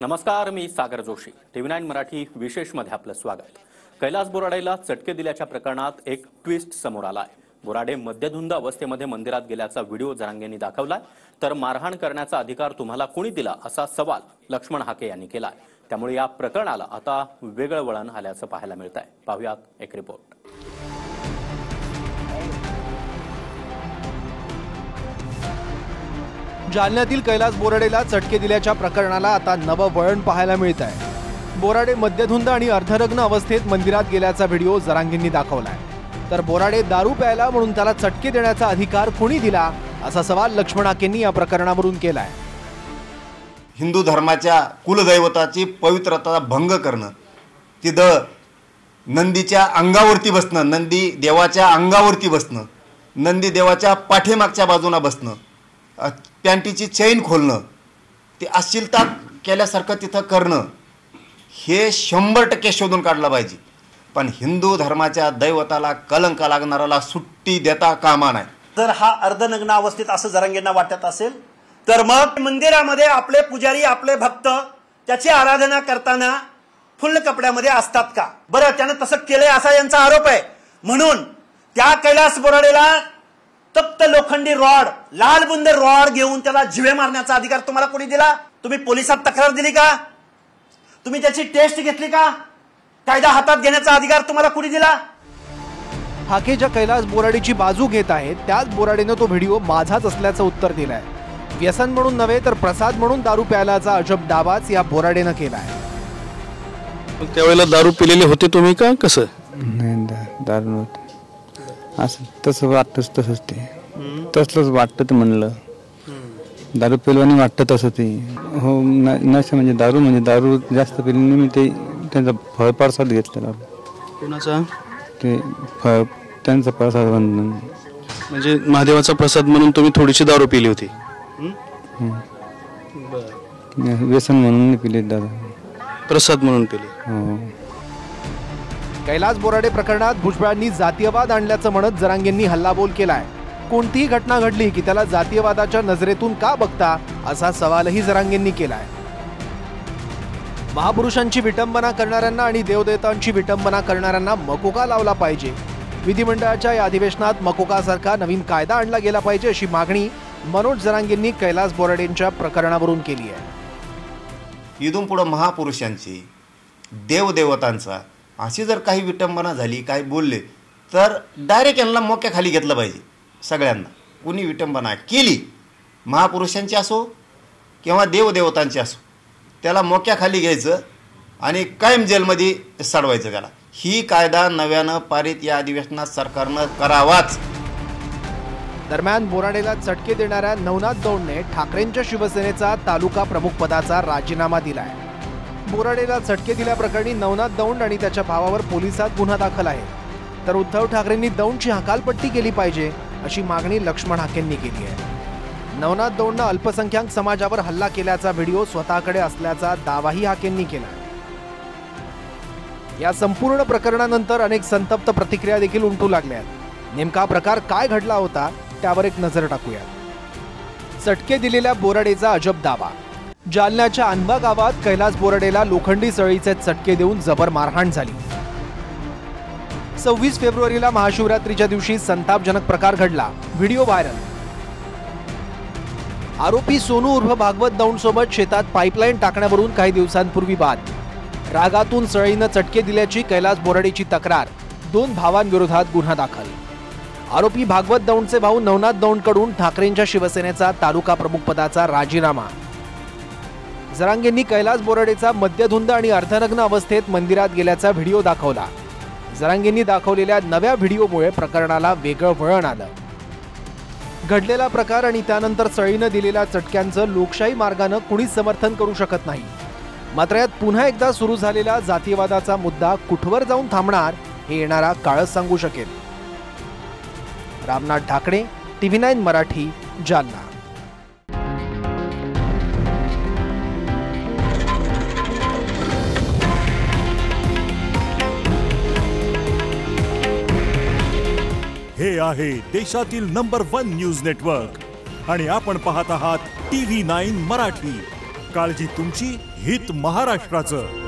नमस्कार, मी सागर जोशी. TV9 मराठी विशेषमध्ये आपलं स्वागत. कैलास बोराडेला चटके दिल्याच्या प्रकरणात एक ट्विस्ट समोर आलाय. बोराडे मद्यधुंद अवस्थेमध्ये मंदिरात गेल्याचा व्हिडिओ जरांगेंनी दाखवलाय. तर मारहाण करण्याचा अधिकार तुम्हाला कोणी दिला असा सवाल लक्ष्मण हाके यांनी केलाय. त्यामुळे या प्रकरणाला आता वेगळं वळण आल्याचं पाहायला मिळतंय. पाहूयात एक रिपोर्ट. जालन्यातील कैलास बोराडेला चटके दिल्याच्या प्रकरणाला आता नवं वळण पाहायला मिळत आहे. बोराडे मद्यधुंद आणि अर्धनग्न अवस्थेत मंदिरात गेल्याचा व्हिडिओ जरांगेंनी दाखवलाय. तर बोराडे दारू प्यायला म्हणून त्याला चटके देण्याचा अधिकार कोणी दिला असा सवाल लक्ष्मण हाकेंनी या प्रकरणावरून केलाय. हिंदू धर्माच्या कुलदैवताची पवित्रता भंग करणं, तिथं नंदीच्या अंगावरती बसणं, नंदी देवाच्या अंगावरती बसणं, नंदी देवाच्या पाठीमागच्या बाजूला बसणं, पॅन्टीची चैन खोलणं, ते अश्लीलता केल्यासारखं तिथं करणं, हे 100% शोधून काढलं पाहिजे. पण हिंदू धर्माच्या दैवताला कलंक लागणाऱ्याला सुट्टी देता कामा नाही. जर हा अर्धनग्न अवस्थेत असं जरांगेंना वाटत असेल तर मग मंदिरामध्ये आपले पुजारी, आपले भक्त त्याची आराधना करताना फुल कपड्यामध्ये असतात का? बरं, त्यानं तसं केलंय असा यांचा आरोप आहे. म्हणून त्या कैलास बोराडेला तप्त लोखंडी रॉड, लाल बुंद रॉड घेऊन त्याला जिवे मारण्याचा अधिकार तुम्हाला कोणी दिला? तुम्ही पोलिसात तक्रार दिली का? तुम्ही त्याची टेस्ट घेतली का? कायदा हातात घेण्याचा अधिकार तुम्हाला कोणी दिला? हाके ज्या कैलास बोराडेची बाजू घेत आहेत त्याच बोराडेनं तो व्हिडिओ माझाच असल्याचं उत्तर दिलंय. व्यसन म्हणून नव्हे तर प्रसाद म्हणून दारू प्यायलाचा अजब दावाच या बोराडेनं केलाय. त्यावेळेला दारू पिलेले होते तुम्ही का? कसं नाही, दारू नव्हतं. असं तसं वाटतंच, तसंच ते तसलंच वाटतं. ते म्हणलं दारू पिलवानी वाटतं तसं ते. हो, नशा म्हणजे दारू जास्त पिल्याने मी ते त्यांचा फळ प्रसाद घेतलेला. कोणाचा? ते फळ त्यांचा प्रसाद म्हणजे महादेवाचा प्रसाद म्हणून तुम्ही थोडीशी दारू पिली होती? व्यसन म्हणून पिले, दादा प्रसाद म्हणून पिले. हो. कैलास बोराडे प्रकरणात भुजबळांनी जातीयवाद आणल्याचं म्हणत जरांगेंनी हल्लाबोल केलाय. कोणतीही घटना घडली की त्याला जातीयवादाच्या नजरेतून का बघता असा सवालही जरांगेंनी केलाय. महापुरुषांची विटंबना करणाऱ्यांना आणि देवदेवतांची विटंबना करणाऱ्यांना मकोका लावला पाहिजे. विधिमंडळाच्या या अधिवेशनात मकोकासारखा नवीन कायदा आणला गेला पाहिजे अशी मागणी मनोज जरांगेंनी कैलास बोराडेंच्या प्रकरणावरून केली आहे. इथून पुढं महापुरुषांची, देवदेवतांचा अशी जर काही विटंबना झाली, काही बोलले तर डायरेक्ट यांना मोक्याखाली घेतलं पाहिजे. सगळ्यांना कुणी विटंबना केली, महापुरुषांची असो किंवा देवदेवतांची असो, त्याला मोक्याखाली घ्यायचं आणि कायम जेलमध्ये सडवायचं त्याला. ही कायदा नव्यानं पारित या अधिवेशनात सरकारनं करावाच. दरम्यान बोराडेला चटके देणाऱ्या नवनाथ दौंडने ठाकरेंच्या शिवसेनेचा तालुका प्रमुख पदाचा राजीनामा दिलाय. बोराडेला चटके दिल्याप्रकरणी नवनाथ दौंड आणि त्याच्या भावावर पोलिसात गुन्हा दाखल आहे. तर उद्धव ठाकरेंनी दौंडची हकालपट्टी केली पाहिजे अशी मागणी लक्ष्मण हाकेंनी केली आहे. नवनाथ दौंडनं अल्पसंख्याक समाजावर हल्ला केल्याचा व्हिडिओ स्वतःकडे असल्याचा दावाही हाकेंनी केला. या संपूर्ण प्रकरणानंतर अनेक संतप्त प्रतिक्रिया देखील उमटू लागल्या आहेत. नेमका प्रकार काय घडला होता त्यावर एक नजर टाकूया. चटके दिलेल्या बोराडेचा अजब दावा. जालन्याच्या अनबा गावात कैलास बोराडेला लोखंडी सळीचे चटके देऊन जबर मारहाण झाली. 26 फेब्रुवारीला महाशिवरात्रीच्या दिवशी संतापजनक प्रकार घडला. Video viral. आरोपी सोनू उर्फ भागवत दौंड सोबत शेतात पाईपलाईन टाकण्यावरून काही दिवसांपूर्वी वाद. रागातून सळीनं चटके दिल्याची कैलास बोराडेची तक्रार. 2 भावांविरोधात गुन्हा दाखल. आरोपी भागवत दौंडचे भाऊ नवनाथ दौंडकडून ठाकरेंच्या शिवसेनेचा तालुका प्रमुख पदाचा राजीनामा. जरांगेंनी कैलास बोराडेचा मद्यधुंद आणि अर्धनग्न अवस्थेत मंदिरात गेल्याचा व्हिडिओ दाखवला. जरांगेंनी दाखवलेल्या नव्या व्हिडिओमुळे प्रकरणाला वेगळं वळण आलं. घडलेला प्रकार आणि त्यानंतर सळीनं दिलेल्या चटक्यांचं लोकशाही मार्गानं कुणीच समर्थन करू शकत नाही. मात्र यात पुन्हा एकदा सुरू झालेला जातीयवादाचा मुद्दा कुठवर जाऊन थांबणार हे येणारा काळच सांगू शकेल. रामनाथ ढाकणे, TV9 मराठी, जालना. हे आहे देशातील नंबर 1 न्यूज नेटवर्क आणि आपण पाहत आहात TV9 मराठी. काळजी तुमची, हित महाराष्ट्राचं.